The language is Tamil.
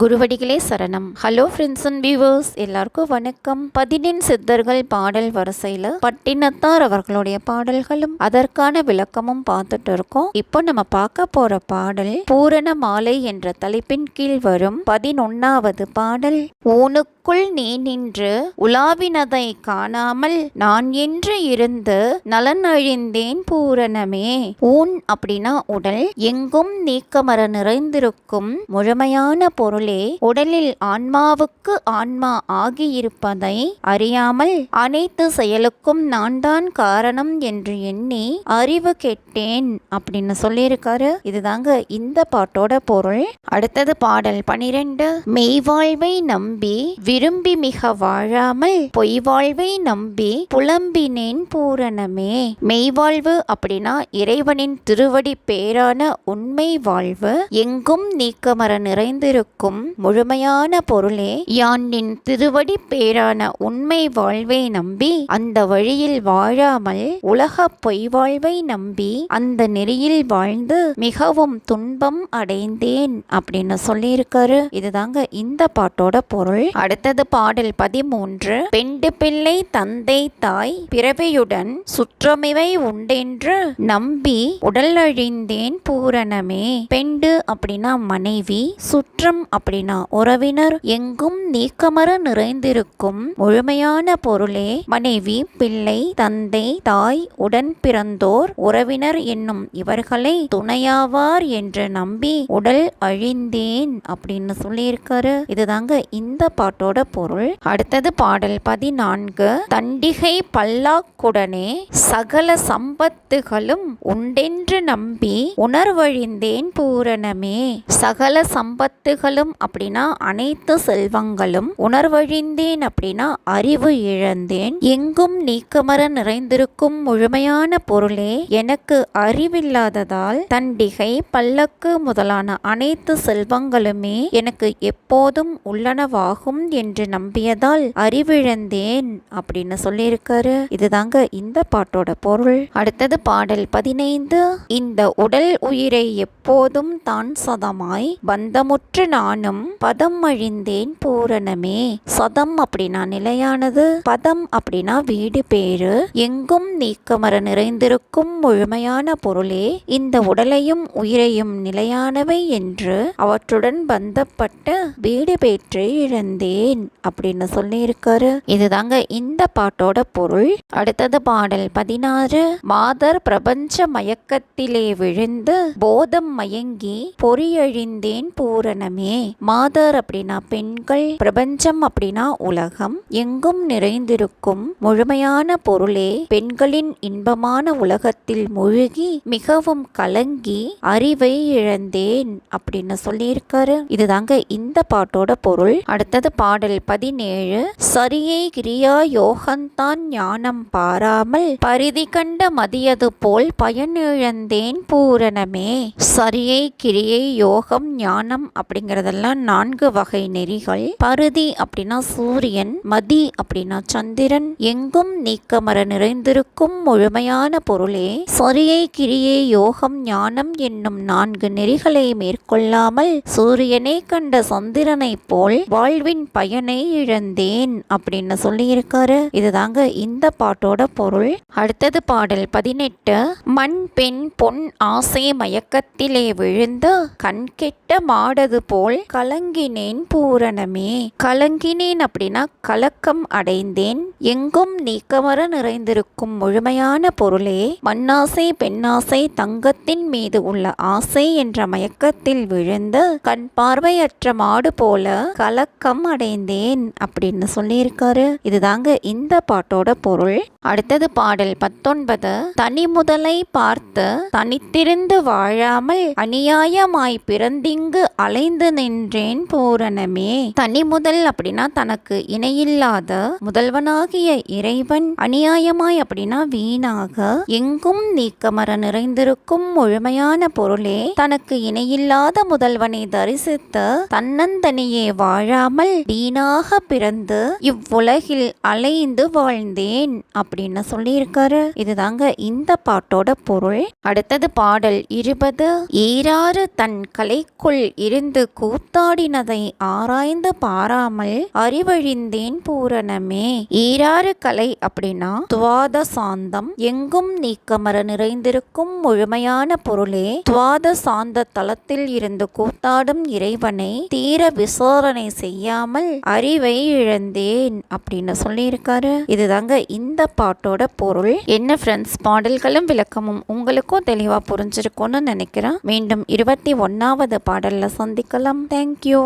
குருவடிகளே சரணம். ஹலோ ஃப்ரெண்ட்ஸ் அண்ட் வியூவர்ஸ், எல்லாருக்கும் வணக்கம். 14 சித்தர்கள் பாடல் வரிசையில் பட்டினத்தார் அவர்களுடைய பாடல்களும் அதற்கான விளக்கமும் பார்த்துட்டு இருக்கோம். இப்போ நம்ம பார்க்க போற பாடல் பூரண மாலை என்ற தலைப்பின் கீழ் வரும் 11வது பாடல். ஊனுக்குள் நீ நின்று உலாவினதை காணாமல் நான் என்று இருந்து நலன் அழிந்தேன் பூரணமே. ஊன் அப்படின்னா உடல், எங்கும் நீக்கமர நிறைந்திருக்கும் முழுமையான பொருளே. உடலில் ஆன்மாவுக்கு ஆன்மா ஆகியிருப்பதை அறியாமல் அனைத்து செயலுக்கும் நான் தான் காரணம் என்று எண்ணி அறிவு கெட்டேன் அப்படின்னு சொல்லியிருக்காரு. இதுதாங்க இந்த பாட்டோட பொருள். அடுத்தது பாடல் 12. மெய்வாழ்வை நம்பி விரும்பி மிக வாழாமல் பொய் வாழ்வை நம்பி புலம்பினேன் பூரணமே. மெய்வாழ்வு அப்படின்னா இறைவனின் திருவடி பேரான உண்மை வாழ்வு, எங்கும் நீக்கமர நிறைந்திருக்கும் முழுமையான பொருளே. யானின் திருவடி பேரான உண்மை வாழ்வை நம்பி அந்த வழியில் வாழாமல் உலக பொய் வாழ்வை நம்பி அந்த நெறியில் வாழ்ந்து மிகவும் துன்பம் அடைந்தேன் அப்படின்னு சொல்லியிருக்காரு. இதுதாங்க இந்த பாட்டோட பொருள். அடுத்தது பாடல் 13. பெண்டு பிள்ளை தந்தை தாய் பிறவியுடன் சுற்றமிவை உண்டென்று நம்பி உடல் அழிந்தேன் பூரணமே. பெண்டு அப்படின்னா மனைவி, சுற்றம் அப்படின்னா உறவினர், எங்கும் நீக்கமர நிறைந்திருக்கும் முழுமையான பொருளே. மனைவி, பிள்ளை, தந்தை, தாய், உடன் பிறந்தோர், உறவினர் என்னும் இவர்களை துணையாவார் என்று நம்பி உடல் அழிந்தேன் அப்படின்னு சொல்லியிருக்காரு. இதுதாங்க இந்த பாட்டோட பொருள். அடுத்தது பாடல் 14. தண்டிகை பல்லாக்குடனே சகல சம்பத்துகளும் உண்டென்று நம்பி உணர்வழிந்தேன் பூரணமே. சகல சம்பத்துகளும் அப்படின்னா அனைத்து செல்வங்களும், உணர்வழிந்தேன் அப்படின்னா அறிவு இழந்தேன், எங்கும் நீக்கமர நிறைந்திருக்கும் முழுமையான பொருளே. எனக்கு அறிவில்லாததால் தண்டிகை பல்லக்கு முதலான அனைத்து செல்வங்களுமே எனக்கு எப்போதும் உள்ளனவாகும் என்று நம்பியதால் அறிவிழந்தேன் அப்படின்னு சொல்லியிருக்காரு. இதுதாங்க இந்த பாட்டோட பொருள். அடுத்தது பாடல் 15. இந்த உடல் உயிரை எப்போதும் தான் சதமாய் பந்தமுற்று நானும் பதம் அழிந்தேன் பூரணமே. சதம் அப்படின்னா நிலையானது, பதம் அப்படின்னா வீடு பேரு, எங்கும் நீக்கமர நிறைந்திருக்கும் முழுமையான பொருளே. இந்த உடலையும் உயிரையும் நிலையானவை என்று அவற்றுடன் பந்தப்பட்ட வீடு பேற்றை இழந்தேன் அப்படின்னு சொல்லியிருக்காரு. இதுதாங்க இந்த பாட்டோட பொருள். அடுத்தது பாடல் 16. மாதர் பிரபஞ்ச மயக்கத்திலே விழுந்து போதம் மயங்கி பொறியழிந்தேன் பூரணமே. மாதர் அப்படின்னா பெண்கள், பிரபஞ்சம் அப்படின்னா உலகம், எங்கும் நிறைந்திருக்கும் முழுமையான பொருளே. பெண்களின் இன்பமான உலகத்தில் மூழ்கி மிகவும் கலங்கி அறிவை இழந்தேன் அப்படின்னு சொல்லியிருக்காரு. இதுதாங்க இந்த பாட்டோட பொருள். அடுத்தது பாடல் 17. சரியை கிரியா யோகந்தான் ஞானம் பாராமல் பரிதி கண்ட மதியது போல் பயன் இழந்தேன் பூரணமே. சரியை கிரியை யோகம் ஞானம் அப்படிங்கறதெல்லாம் 4 வகை நெறிகள். பருதி அப்படின்னா சூரியன், மதி அப்படின்னா சந்திரன், எங்கும் நீக்கமர நிறைந்திருக்கும் முழுமையான பொருளே. சரியை கிரியை யோகம் ஞானம் என்னும் 4 நெறிகளை மேற்கொள்ளாமல் சூரியனை கண்ட சந்திரனை போல் வாழ்வின் பயனை இழந்தேன் அப்படின்னு சொல்லியிருக்காரு. இதுதாங்க இந்த பாட்டோட பொருள். அடுத்தது பாடல் 18. மண் பெண் பொன் ஆசை மயக்கத்திலே விழுந்து கண் கெட்ட மாடது போல் கலங்கினேன் பூரணமே. கலங்கினேன் அப்படின்னா கலக்கம் அடைந்தேன், எங்கும் நீக்கமர நிறைந்திருக்கும் முழுமையான பொருளே. மண்ணாசை, பெண்ணாசை, தங்கத்தின் மீது உள்ள ஆசை என்ற மயக்கத்தில் விழுந்து கண் பார்வையற்ற மாடு போல கலக்கம் அடைந்தேன் அப்படின்னு சொல்லியிருக்காரு. இதுதாங்க இந்த பாட்டோட பொருள். அடுத்தது பாடல் 19. தனி முதலை பார்த்து தனித்திருந்து வாழாமல் அநியாயமாய் பிறந்திங்கு அலைந்து நின்றேன் பூரணமே. தனி முதல் அப்படின்னா தனக்கு இணையில்லாத முதல்வனாகிய இறைவன், அநியாயமாய் அப்படின்னா வீணாக, எங்கும் நீக்கமர நிறைந்திருக்கும் முழுமையான பொருளே. தனக்கு இணையில்லாத முதல்வனை தரிசித்து தன்னந்தனியே வாழாமல் வீணாக பிறந்து இவ்வுலகில் அலைந்து வாழ்ந்தேன் அப்படின்னு சொல்லியிருக்காரு. இதுதாங்க இந்த பாட்டோட பொருள். அடுத்தது பாடல் 20. ஈராறு தன் கலைக்குள் இருந்து கூத்து கூத்தாடினதை ஆராய்ந்து பாராமல் அறிவழிந்தேன் பூரணமே. ஈராறு கலை அப்படின்னா துவாத சாந்தம், எங்கும் நீக்கமர நிறைந்திருக்கும் முழுமையான பொருளே. துவாத சாந்த தலத்தில் இருந்து கூத்தாடும் இறைவனை தீர விசாரணை செய்யாமல் அறிவை இழந்தேன் அப்படின்னு சொல்லியிருக்காரு. இதுதாங்க இந்த பாட்டோட பொருள். என்ன ஃப்ரெண்ட்ஸ், பாடல்களும் விளக்கமும் உங்களுக்கும் தெளிவா புரிஞ்சிருக்கும்னு நினைக்கிறேன். மீண்டும் 21வது பாடல்ல சந்திக்கலாம். தேங்க்யூ.